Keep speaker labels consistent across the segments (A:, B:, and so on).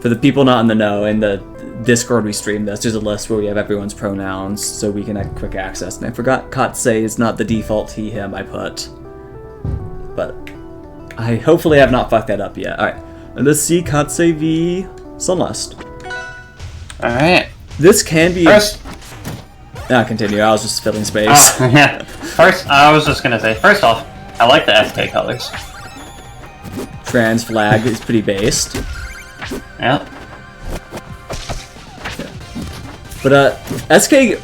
A: For the people not in the know, in the Discord we stream this, there's a list where we have everyone's pronouns, so we can have quick access. And I forgot Katze is not the default he, him I put. But I hopefully have not fucked that up yet. Alright, let's see Katze v Sunlust.
B: Alright.
A: This can be...
B: First...
A: continue, I was just filling space.
B: Yeah. First, I was just gonna say, first off, I like the SK colors.
A: Trans flag is pretty based.
B: Yep.
A: But SK,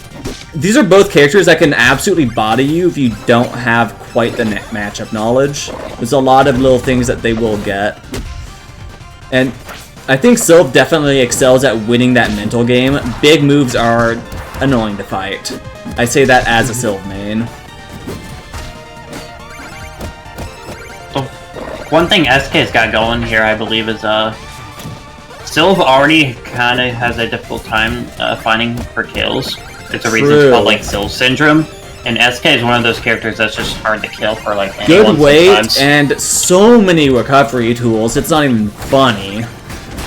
A: these are both characters that can absolutely body you if you don't have quite the matchup knowledge. There's a lot of little things that they will get. And I think Sylv definitely excels at winning that mental game. Big moves are annoying to fight. I say that as a Sylv main.
B: One thing SK's got going here, I believe, is Sylv already kind of has a difficult time finding her kills. There's a reason it's called like Sylv syndrome, and SK is one of those characters that's just hard to kill for like anyone.
A: Good weight and so many recovery tools. It's not even funny.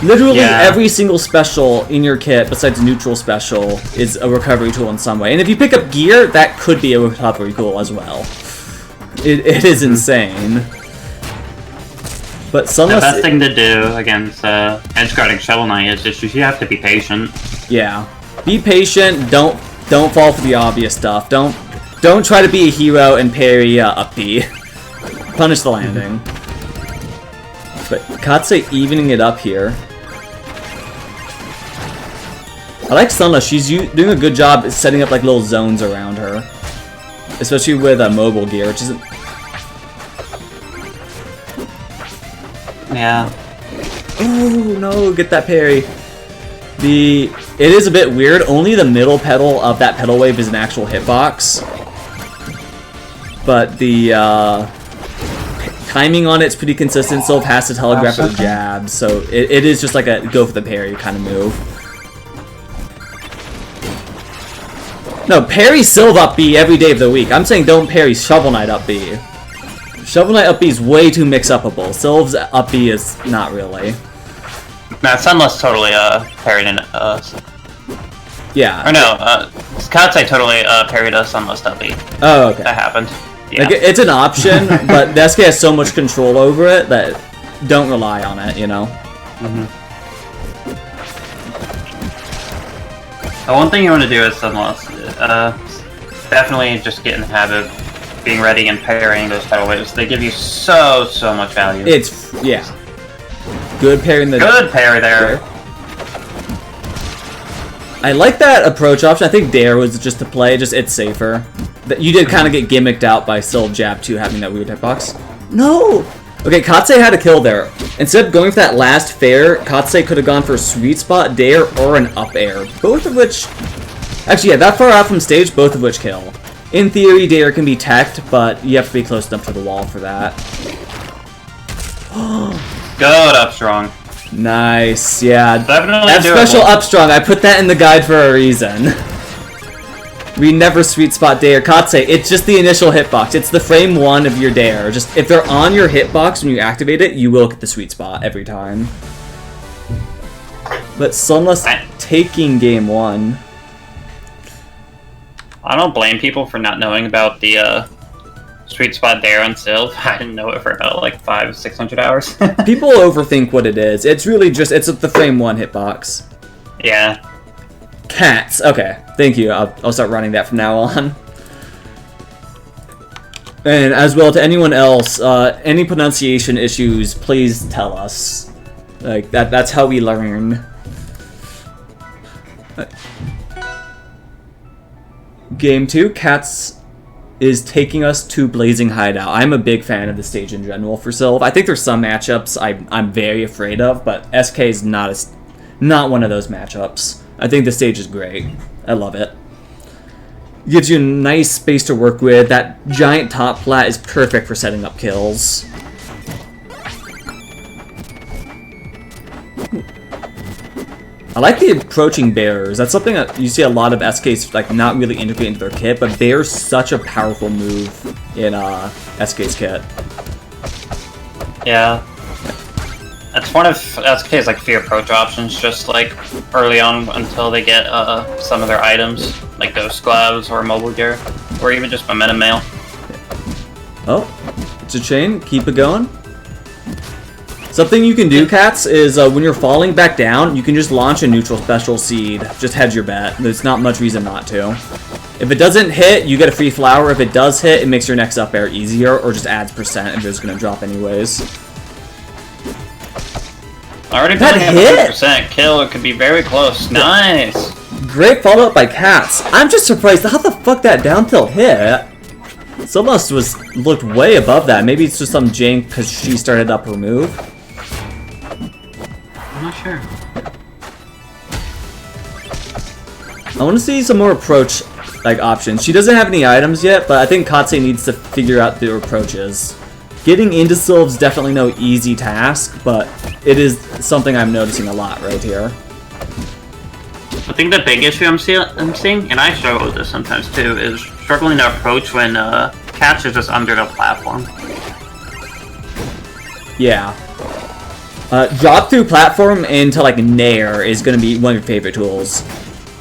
A: Literally every single special in your kit, besides neutral special, is a recovery tool in some way. And if you pick up gear, that could be a recovery tool as well. It is insane. But Sunlust,
B: the best thing to do against edgeguarding Shovel Knight is just you have to be patient.
A: Yeah, be patient. Don't fall for the obvious stuff. Don't try to be a hero and parry up B. Punish the landing. But Katze evening it up here. I like Sunlust. She's doing a good job setting up like little zones around her, especially with mobile gear, which isn't.
B: Yeah.
A: Oh no, get that parry. It is a bit weird. Only the middle pedal of that pedal wave is an actual hitbox. But the timing on it's pretty consistent. Sylv has to telegraph with jabs, so it is just like a go for the parry kind of move. No, parry Sylv up B every day of the week. I'm saying don't parry Shovel Knight up B. Shovel Knight up B is way too mix-upable. Sylv's up B is not really.
B: Nah, Sunlust totally parried in
A: yeah.
B: Or no, Katze totally parried us Sunlust up B.
A: Oh, okay.
B: That happened. Yeah.
A: Like, it's an option, but the SK has so much control over it that don't rely on it, you know?
B: The one thing you want to do is Sunlust. Definitely just get in the habit of being ready and parrying those pedal waves. They give you so much value.
A: It's, yeah. Good parry in the...
B: Good parry there.
A: I like that approach option. I think Dare was just to play, it's safer. You did kind of get gimmicked out by Sylv Jab 2 having that weird hitbox. No! Okay, Katze had a kill there. Instead of going for that last fair, Katze could have gone for a sweet spot, Dare, or an up air. Both of which... Actually, yeah, that far out from stage, both of which kill. In theory, Dare can be teched, but you have to be close enough to the wall for that.
B: Good up strong.
A: Nice, yeah.
B: Definitely
A: that
B: doable.
A: special up strong, I put that in the guide for a reason. We never sweet spot Dare. Katze, it's just the initial hitbox. It's the frame 1 of your Dare. Just if they're on your hitbox when you activate it, you will get the sweet spot every time. But Sunlust taking game 1.
B: I don't blame people for not knowing about the sweet spot Dare on Sylv. I didn't know it for about like 500-600 hours.
A: People overthink what it is. It's really just, it's the frame 1 hitbox.
B: Yeah.
A: Cats. Okay, thank you. I'll start running that from now on. And as well to anyone else, any pronunciation issues, please tell us. Like that's how we learn. Game 2, Katze is taking us to Blazing Hideout. I'm a big fan of the stage in general for Sylv. I think there's some matchups I'm very afraid of, but SK is not one of those matchups. I think the stage is great. I love it. Gives you a nice space to work with. That giant top plat is perfect for setting up kills. I like the approaching bearers. That's something that you see a lot of SKs like not really integrate into their kit, but bear's such a powerful move in SK's kit.
B: Yeah. That's one of SK's like few approach options, just like early on until they get some of their items, like Ghost Gloves or Mobile Gear, or even just Momentum Mail.
A: Oh, it's a chain. Keep it going. Something you can do, Cats, is when you're falling back down, you can just launch a neutral special seed. Just hedge your bet. There's not much reason not to. If it doesn't hit, you get a free flower. If it does hit, it makes your next up air easier, or just adds percent if it's going to drop anyways.
B: Already putting up a 100% kill. It could be very close. Nice.
A: Great follow-up by Cats. I'm just surprised how the fuck that down tilt hit. Sylvanos looked way above that. Maybe it's just some jank because she started up her move.
B: I'm not sure.
A: I want to see some more approach options. She doesn't have any items yet, but I think Katze needs to figure out the approaches. Getting into Sylv's definitely no easy task, but it is something I'm noticing a lot right here.
B: I think the big issue I'm seeing, and I struggle with this sometimes too, is struggling to approach when Katze is just under the platform.
A: Yeah. Drop through platform into Nair is going to be one of your favorite tools.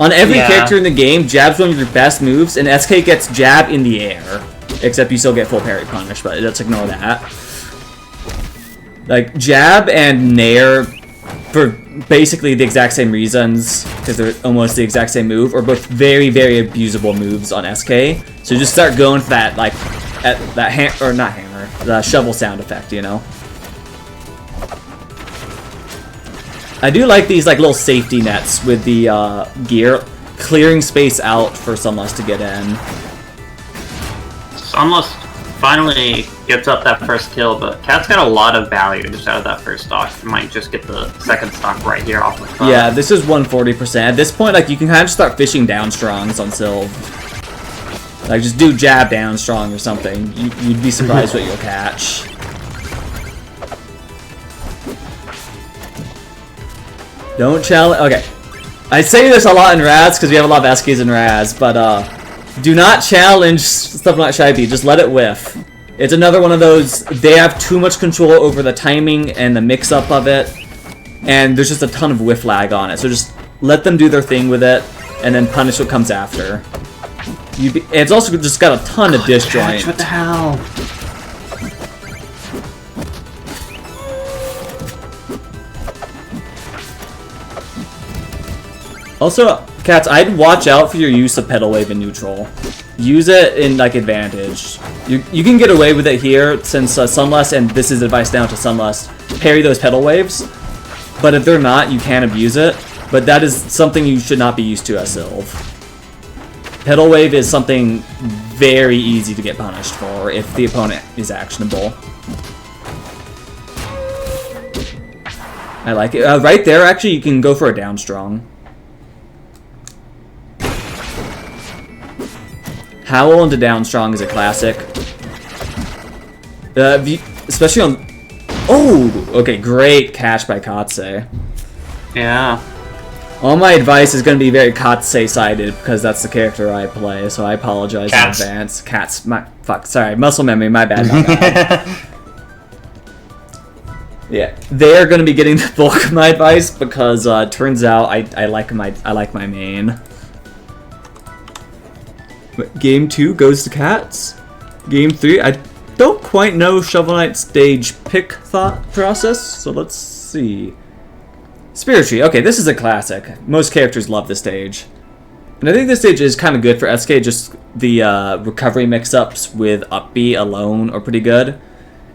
A: On every character in the game, jab's one of your best moves, and SK gets jab in the air. Except you still get full parry punish, but let's ignore that. Jab and Nair, for basically the exact same reasons, because they're almost the exact same move, are both very, very abusable moves on SK. So just start going for that, the shovel sound effect, you know? I do like these little safety nets with the gear, clearing space out for sunlust to get in. Sunlust
B: Finally gets up that first kill, but Cat's got a lot of value just out of that first stock. You might just get the second stock right here off the front.
A: Yeah, this is 140%. At this point, you can kind of start fishing down strongs on Sylv. Just do jab down strong or something. You'd be surprised what you'll catch. Don't challenge. Okay. I say this a lot in Raz because we have a lot of SKs in Raz, but do not challenge stuff like Shaibi. Just let it whiff. It's another one of those, they have too much control over the timing and the mix-up of it, and there's just a ton of whiff lag on it. So just let them do their thing with it, and then punish what comes after. It's also just got a ton of disjoint.
B: What the hell?
A: Also, Cats, I'd watch out for your use of Pedal Wave in neutral. Use it in, advantage. You can get away with it here, since Sunlust, and this is advice down to Sunlust, parry those Pedal Waves. But if they're not, you can abuse it. But that is something you should not be used to as Sylv. Pedal Wave is something very easy to get punished for if the opponent is actionable. I like it. Right there, actually, you can go for a down strong. Howl into down strong is a classic. Especially on... Oh! Okay, great catch by Katze.
B: Yeah.
A: All my advice is going to be very Katze-sided because that's the character I play, so I apologize in advance. Cats. Sorry, muscle memory, my bad. Yeah, they're going to be getting the bulk of my advice because turns out I like my main. Game 2 goes to Cats. Game 3, I don't quite know Shovel Knight stage pick thought process, so let's see. Spirit Tree. Okay, this is a classic. Most characters love this stage. And I think this stage is kind of good for SK, just the recovery mix-ups with up B alone are pretty good.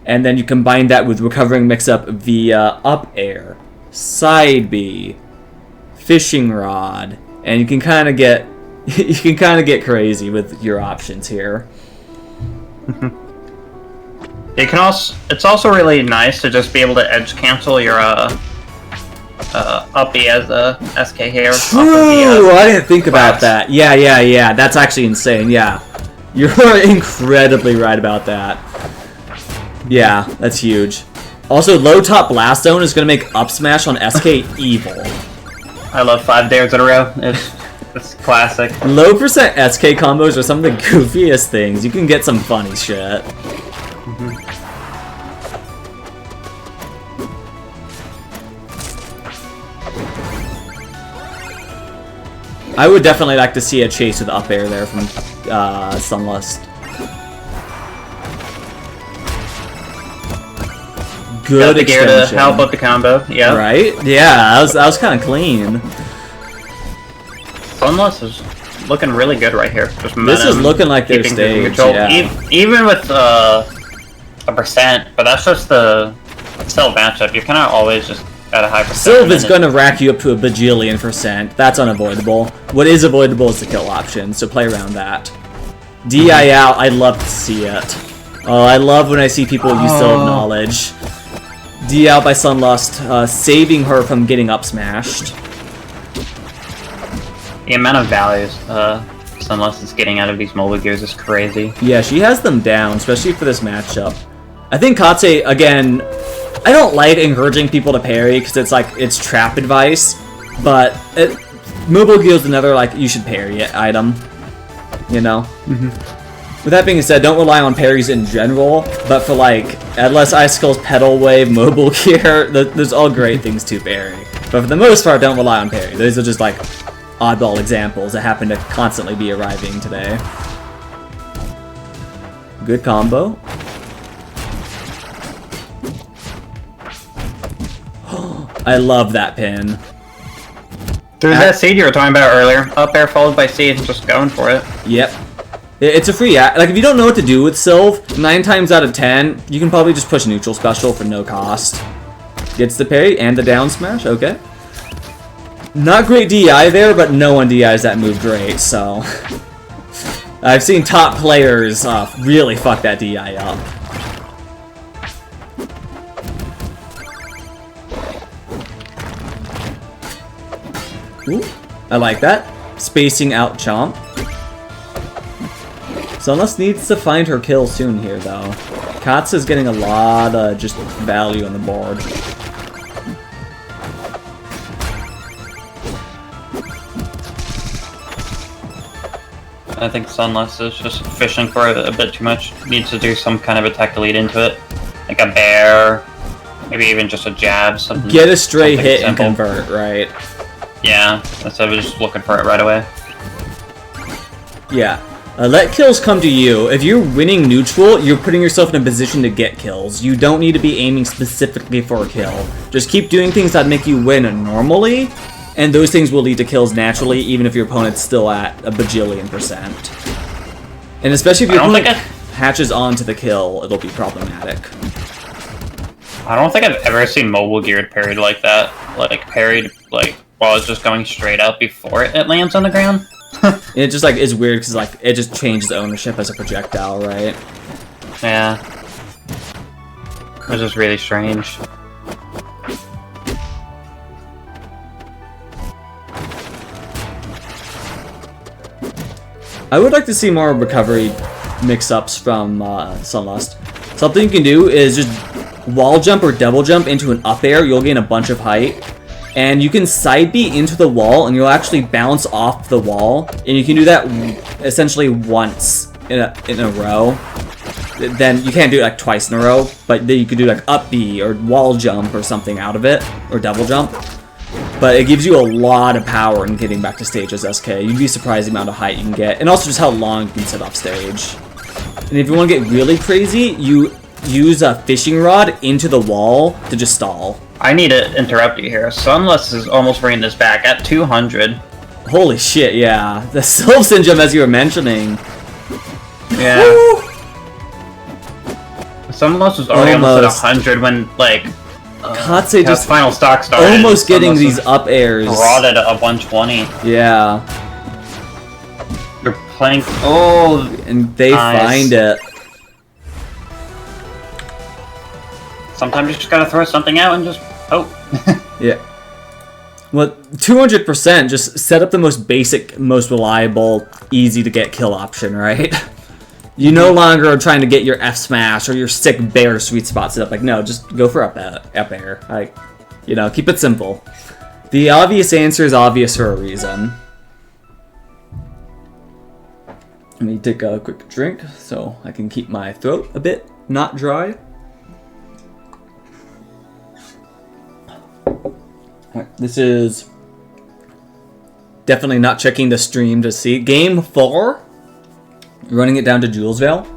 A: And then you combine that with recovering mix-up via up air, side B, fishing rod, and you can kind of get crazy with your options here.
B: It's also really nice to just be able to edge cancel your up B as a SK here.
A: True! I didn't think about that. Yeah. That's actually insane. Yeah. You're incredibly right about that. Yeah, that's huge. Also, low top blast zone is going to make up smash on SK evil.
B: I love 5 dares in a row. It's classic.
A: Low percent SK combos are some of the goofiest things. You can get some funny shit. I would definitely like to see a chase with up air there from Sunlust. Good
B: extension.
A: Gear to
B: help with the combo, yeah.
A: Right? Yeah, that was kind of clean.
B: Sunlust is looking really good right here. Just
A: this is looking like their stage, yeah.
B: Even with a percent, but that's just the Sylv matchup. You're kind of always just at a high percent.
A: Sylv is going to rack you up to a bajillion percent. That's unavoidable. What is avoidable is the kill option, so play around that. DI out, I love to see it. Oh, I love when I see people use Sylv knowledge. D out by Sunlust, saving her from getting up smashed.
B: The amount of values Sunlust is getting out of these mobile gears is crazy.
A: Yeah, she has them down, especially for this matchup. I think Katze, again, I don't like encouraging people to parry because it's like, it's trap advice, but mobile gear is another, like, you should parry it item, you know? With that being said, don't rely on parries in general, but for like, Endless Icicles, Pedal Wave, Mobile Gear, there's all great things to parry. But for the most part, don't rely on parry. Those are just like oddball examples that happen to constantly be arriving today. Good combo. I love that pin.
B: There's that seed you were talking about earlier. Up air followed by seed, just going for it.
A: Yep. It's a free act. Like, if you don't know what to do with Sylv, 9 times out of 10, you can probably just push neutral special for no cost. Gets the parry and the down smash, okay. Not great DI there, but no one DIs that move great, so... I've seen top players really fuck that DI up. Ooh, I like that. Spacing out Chomp. Sunlust needs to find her kill soon here, though. Katze is getting a lot of just value on the board.
B: I think Sunlust is just fishing for it a bit too much. Needs to do some kind of attack to lead into it. Like a bear, maybe even just a jab. Something,
A: get a stray hit simple. And convert, right?
B: Yeah, instead of just looking for it right away.
A: Yeah. Let kills come to you. If you're winning neutral, you're putting yourself in a position to get kills. You don't need to be aiming specifically for a kill. Just keep doing things that make you win normally, and those things will lead to kills naturally, even if your opponent's still at a bajillion percent. And especially if your opponent hatches onto the kill, it'll be problematic.
B: I don't think I've ever seen mobile geared parried like that. Like, parried, like, while it's just going straight up before it lands on the ground.
A: It just like is weird because like it just changes ownership as a projectile, right?
B: Yeah. It's just really strange.
A: I would like to see more recovery mix-ups from Sunlust. Something you can do is just wall jump or double jump into an up air. You'll gain a bunch of height. And you can side B into the wall, and you'll actually bounce off the wall. And you can do that essentially once in a row. Then you can't do it like twice in a row, but then you can do like up B or wall jump or something out of it, or double jump. But it gives you a lot of power in getting back to stage as SK. You'd be surprised the amount of height you can get, and also just how long you can sit off stage. And if you want to get really crazy, you use a fishing rod into the wall to just stall.
B: I need to interrupt you here. Sunlust is almost bringing this back at 200.
A: Holy shit, yeah. The Sylv Syndrome, as you were mentioning.
B: Yeah. Woo! Sunlust was already almost at 100 when, like,
A: Katze just
B: final stock started.
A: Almost getting these up airs.
B: Brought it at 120.
A: Yeah.
B: They're playing. Oh,
A: and they find it.
B: Sometimes you just gotta throw something out and just hope.
A: Yeah. Well, 200%, just set up the most basic, most reliable, easy to get kill option, right? You no longer are trying to get your F smash or your sick bear sweet spot set up. Like, no, just go for up air. Like, you know, keep it simple. The obvious answer is obvious for a reason. Let me take a quick drink so I can keep my throat a bit not dry. Alright, this is definitely not checking the stream to see. Game 4, running it down to Julesvale.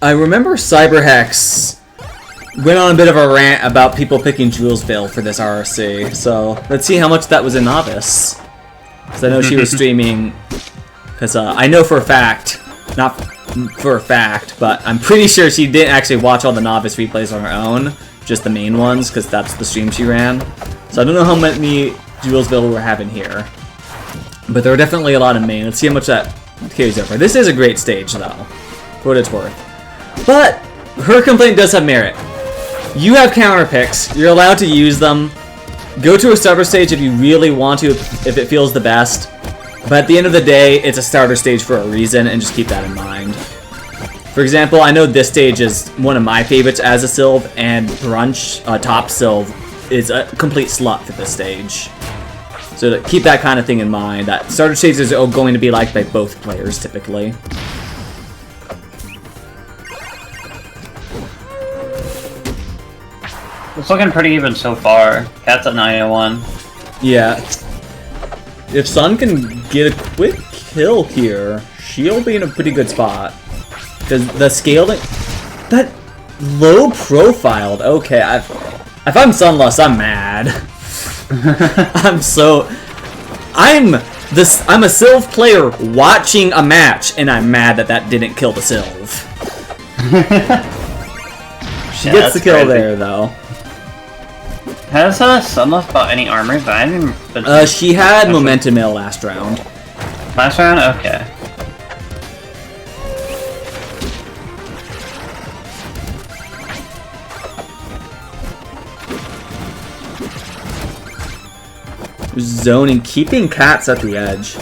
A: I remember Cyberhex went on a bit of a rant about people picking Julesvale for this RRC, so let's see how much that was in Novice. Because I know she was streaming, because I know for a fact, not for a fact, but I'm pretty sure she didn't actually watch all the Novice replays on her own, just the main ones, because that's the stream she ran. So I don't know how many Julesville we're having here, but there are definitely a lot of main. Let's see how much that carries over. This is a great stage, though, for what it's worth. But her complaint does have merit. You have counter picks. You're allowed to use them. Go to a starter stage if you really want to, if it feels the best. But at the end of the day, it's a starter stage for a reason, and just keep that in mind. For example, I know this stage is one of my favorites as a Sylv, and Brunch, top Sylv, is a complete slut for this stage. So to keep that kind of thing in mind, that starter stages are going to be liked by both players, typically.
B: It's looking pretty even so far. Cat's at 901.
A: Yeah. If Sun can get a quick kill here, she'll be in a pretty good spot. Because the scaling... That low-profiled... Okay, if I'm sunlust, I'm mad. I'm a Sylv player watching a match, and I'm mad that that didn't kill the Sylv. She gets the kill
B: crazy.
A: there, though.
B: Has Sunlust bought any armors? I haven't been...
A: She had Momentum Mail last round.
B: Last round? Okay.
A: Zoning, keeping cats at the edge.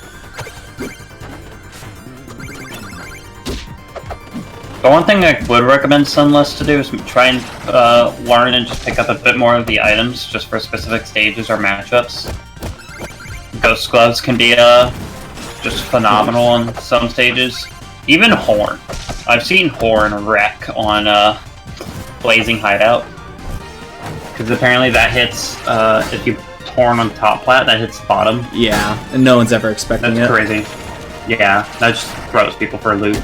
B: The one thing I would recommend Sunlust to do is try and learn and just pick up a bit more of the items just for specific stages or matchups. Ghost Gloves can be just phenomenal on some stages. Even Horn. I've seen Horn wreck on Blazing Hideout. Because apparently that hits, if you Horn on top plat, that hits the bottom.
A: Yeah, and no one's ever expecting
B: That's
A: it.
B: crazy. Yeah, that just throws people for a loop.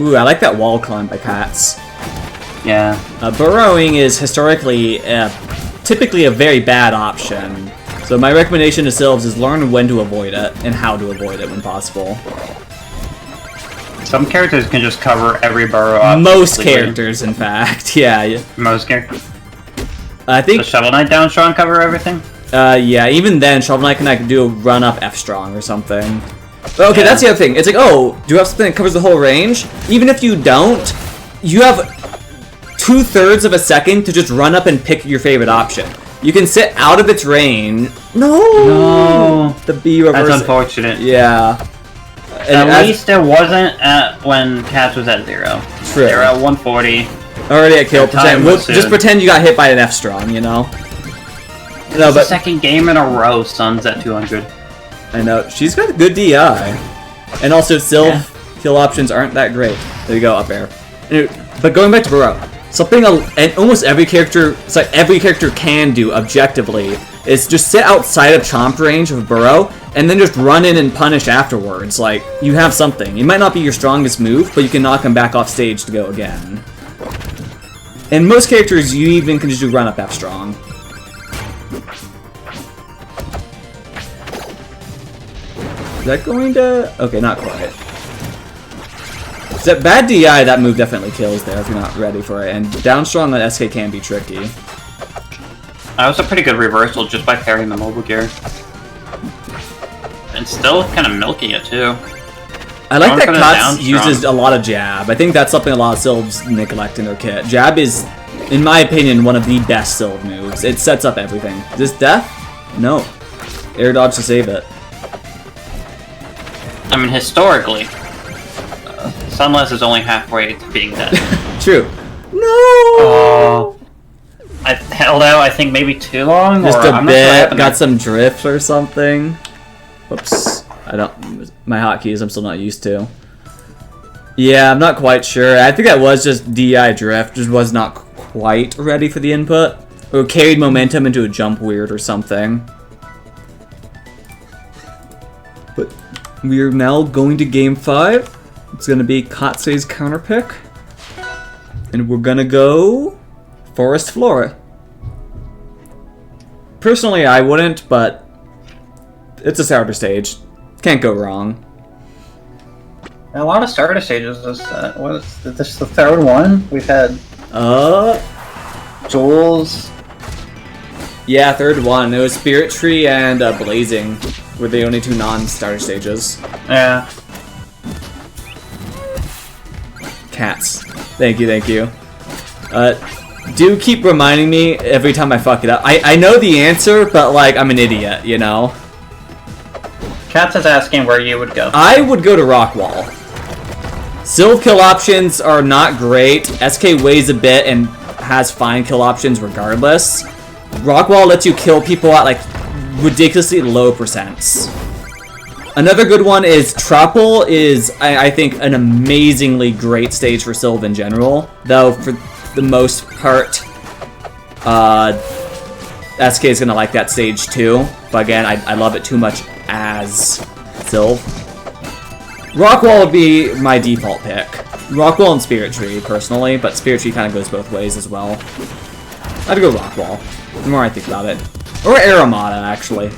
A: Ooh, I like that wall climb by cats.
B: Yeah.
A: Burrowing is historically, typically a very bad option. So my recommendation to Sylvs is learn when to avoid it, and how to avoid it when possible.
B: Some characters can just cover every burrow up.
A: Most characters, in fact, yeah.
B: Most characters.
A: I think...
B: Does Shovel Knight down strong cover everything?
A: Yeah, even then, Shovel Knight can like, do a run-up F-strong or something. But okay, that's the other thing. It's like, oh, do you have something that covers the whole range? Even if you don't, you have 2/3 of a second to just run up and pick your favorite option. You can sit out of its range. No! The B reverse.
B: That's unfortunate.
A: Yeah.
B: At least it wasn't at when Katze was at 0.
A: True.
B: They were at 140.
A: Already at kill percent.
B: was
A: Just
B: soon.
A: pretend you got hit by an F-strong, you know? No,
B: It's the second game in a row, Sun's at 200.
A: I know. She's got a good DI. And also, Sylv kill options aren't that great. There you go, up air. Anyway, but going back to Burrow, something and almost every character, it's like every character can do objectively, is just sit outside of chomp range of Burrow, and then just run in and punish afterwards. Like, you have something. It might not be your strongest move, but you can knock him back off stage to go again. And most characters, you even can just do run up F strong. Is that going to... Okay, not quite. Is that bad DI, that move definitely kills there if you're not ready for it. And down strong on SK can be tricky.
B: That was a pretty good reversal just by parrying the mobile gear. And still kind of milking it too.
A: I like that Katze uses a lot of jab. I think that's something a lot of Sylvs neglect in their kit. Jab is, in my opinion, one of the best Sylv moves. It sets up everything. Is this death? No. Air dodge to save it.
B: I mean, historically, Sunless is only halfway to being dead.
A: True. No!
B: I held out, I think, maybe too long?
A: Just
B: or
A: a
B: I'm
A: bit.
B: Not
A: Got some drift or something. Whoops. I don't... My hotkeys I'm still not used to. Yeah, I'm not quite sure. I think that was just DI drift. Just was not quite ready for the input. Or carried momentum into a jump weird or something. But we are now going to game 5. It's going to be Katze's counter pick. And we're going to go Forest Flora. Personally, I wouldn't, but it's a starter stage. Can't go wrong.
C: A lot of starter stages this set. What is this the third one? We've had Jules.
A: Yeah, third one. It was Spirit Tree and Blazing were the only 2 non-starter stages.
C: Yeah.
A: Cats. Thank you, thank you. Do keep reminding me every time I fuck it up. I know the answer, but like I'm an idiot, you know?
C: Katz is asking where you would go.
A: I would go to Rockwall. Sylv kill options are not great. SK weighs a bit and has fine kill options regardless. Rockwall lets you kill people at like ridiculously low percents. Another good one is Tropple is, I think, an amazingly great stage for Sylv in general. Though, for the most part, SK is going to like that stage too. But again, I love it too much as Sylv. Rockwall would be my default pick. Rockwall and Spirit Tree, personally, but Spirit Tree kind of goes both ways as well. I'd go Rockwall, the more I think about it. Or Aramata, actually.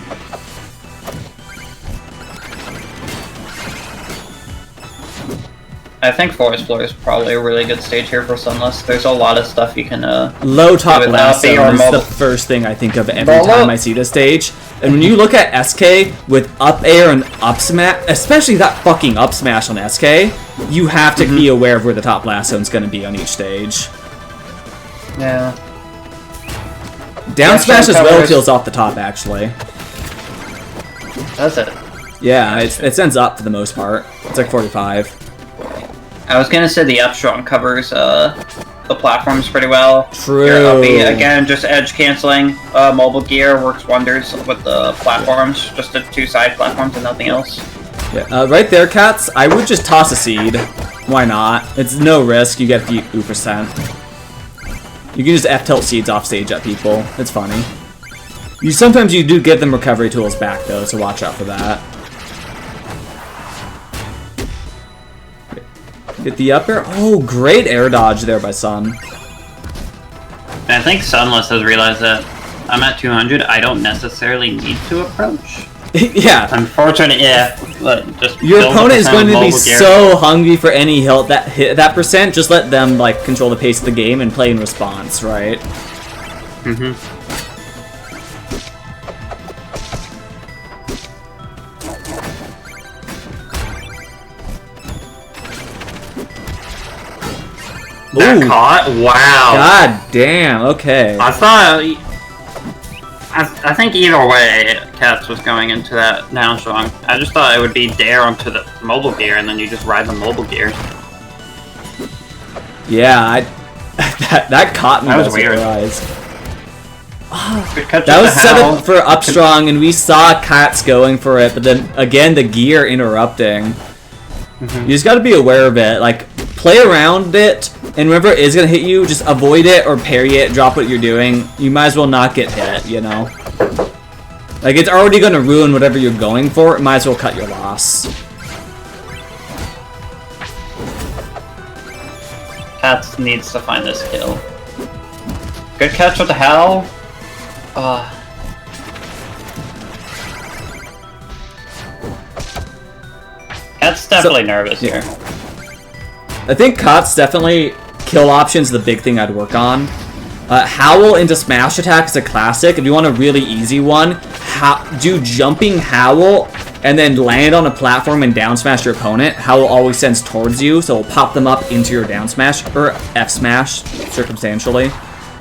C: I think Forest Floor is probably a really good stage here for Sunlust. There's a lot of stuff you can
A: low top
C: do with
A: lasso
C: LP or
A: is the
C: mobile.
A: first thing I think of every time I see this stage. And when you look at SK with up air and up smash, especially that fucking up smash on SK, you have to be aware of where the top lasso is going to be on each stage.
C: Yeah.
A: Down smash as well
C: covers-
A: kills off the top, actually.
C: Does it?
A: Yeah, it sends up for the most part. It's like 45.
C: I was gonna say the up strong covers the platforms pretty well.
A: True.
C: Your uppy, again, just edge canceling. Mobile gear works wonders with the platforms. Just the 2 side platforms and nothing else.
A: Yeah, right there, Cats. I would just toss a seed. Why not? It's no risk. You get a few percent. You can just F-tilt seeds off stage at people. It's funny. Sometimes you do give them recovery tools back, though, so watch out for that. Get the up air. Oh, great air dodge there by Sun.
B: And I think Sunlust has realized that I'm at 200. I don't necessarily need to approach.
A: Yeah.
B: Unfortunately, yeah. But just
A: Your
B: build
A: opponent is
B: up
A: going to be
B: mobile gear.
A: so hungry for any hit that percent. Just let them like control the pace of the game and play in response, right?
B: That
A: Ooh.
B: caught? Wow.
A: God damn. Okay.
B: I thought. I think either way, Katz was going into that down strong. I just thought it would be dare onto the mobile gear, and then you just ride the mobile gear.
A: Yeah, that caught me
B: That
A: by
B: was weird.
A: surprise.
B: That
A: That was set up for up strong, and we saw Katz going for it, but then again the gear interrupting. You just got to be aware of it. Like, play around it, and whenever it is going to hit you, just avoid it or parry it, drop what you're doing. You might as well not get hit, you know? Like, it's already going to ruin whatever you're going for. It might as well cut your loss.
C: Katz needs to find this kill. Good catch with the Howl. Kat's definitely nervous here.
A: I think Kat's definitely kill options the big thing I'd work on. Howl into smash attack is a classic. If you want a really easy one, do jumping Howl and then land on a platform and down smash your opponent. Howl always sends towards you, so it'll pop them up into your down smash or F smash circumstantially.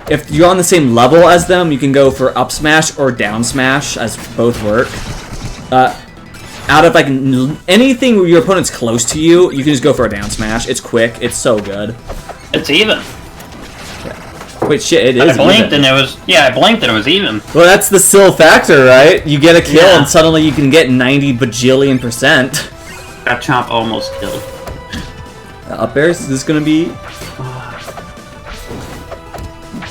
A: If you're on the same level as them, you can go for up smash or down smash, as both work. Out of like anything where your opponent's close to you, you can just go for a down smash. It's quick. It's so good.
C: It's even.
A: Wait, shit, it
C: I
A: is
C: blinked
A: even.
C: and it was. Yeah, I blinked and it was even.
A: Well, that's the Syl factor, right? You get a kill
C: Yeah.
A: and suddenly you can get 90 bajillion %.
B: That chomp almost killed.
A: Up airs, is this gonna be...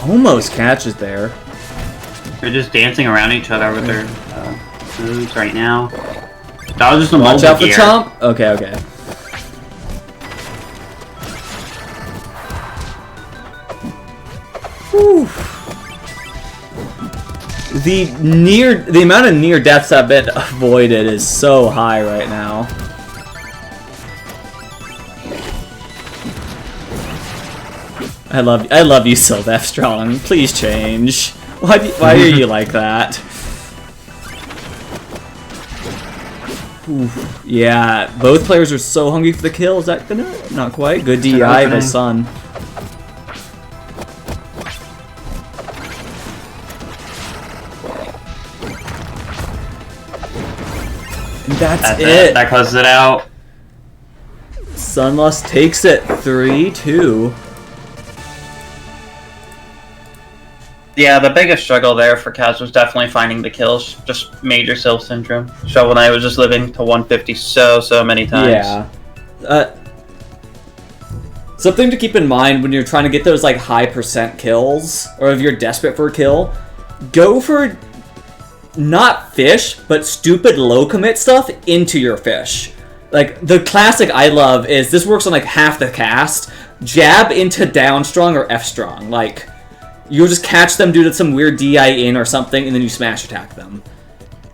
A: Almost catches there.
B: They're just dancing around each other with their moves right now. That was just a
A: Watch
B: mobile
A: out for
B: gear.
A: Chomp. Okay, okay. Whew. The amount of near deaths I've been avoided is so high right now. I love you, Sylvanos Strong. Please change. Why are you like that? Oof. Yeah, both players are so hungry for the kill. Is that gonna? Not quite. Good DI by Sun. And that's it.
B: That closes it out.
A: Sunlust takes it 3-2.
C: Yeah, the biggest struggle there for Kaz was definitely finding the kills. Just major Sylph syndrome. Shovel Knight was just living to 150 so many times.
A: Yeah. Something to keep in mind when you're trying to get those like high percent kills, or if you're desperate for a kill, go for not fish, but stupid low commit stuff into your fish. Like, the classic I love is, this works on like half the cast, jab into down strong or F strong. Like, you'll just catch them due to some weird DI in or something, and then you smash attack them.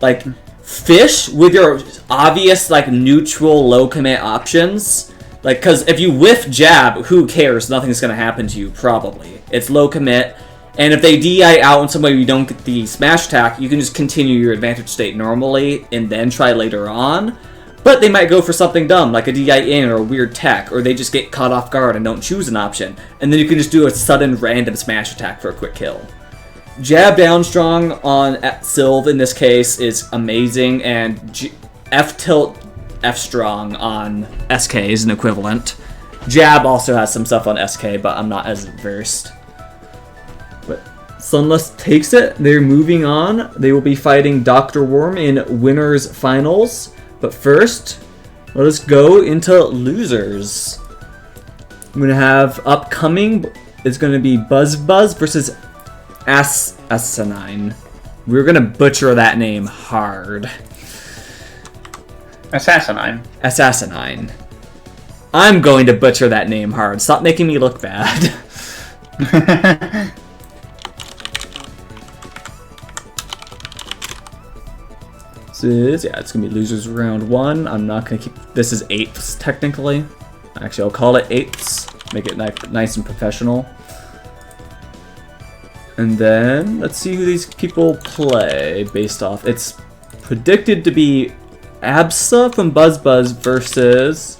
A: Like, fish with your obvious, like, neutral low commit options. Like, because if you whiff jab, who cares? Nothing's going to happen to you, probably. It's low commit. And if they DI out in some way you don't get the smash attack, you can just continue your advantage state normally, and then try later on. But they might go for something dumb, like a DI in or a weird tech, or they just get caught off guard and don't choose an option. And then you can just do a sudden random smash attack for a quick kill. Jab down strong on Sylv in this case is amazing, and F tilt F strong on SK is an equivalent. Jab also has some stuff on SK, but I'm not as versed. But Sunlust takes it. They're moving on. They will be fighting Dr. Worm in winners finals. But first, let us go into losers. I'm gonna have upcoming. It's gonna be Buzz versus Asinine. We're gonna butcher that name hard. Assassinine. I'm going to butcher that name hard. Stop making me look bad. It's gonna be losers round 1. I'm not gonna keep. This is 8ths technically. Actually, I'll call it 8ths. Make it nice and professional. And then let's see who these people play based off. It's predicted to be Absa from Buzz versus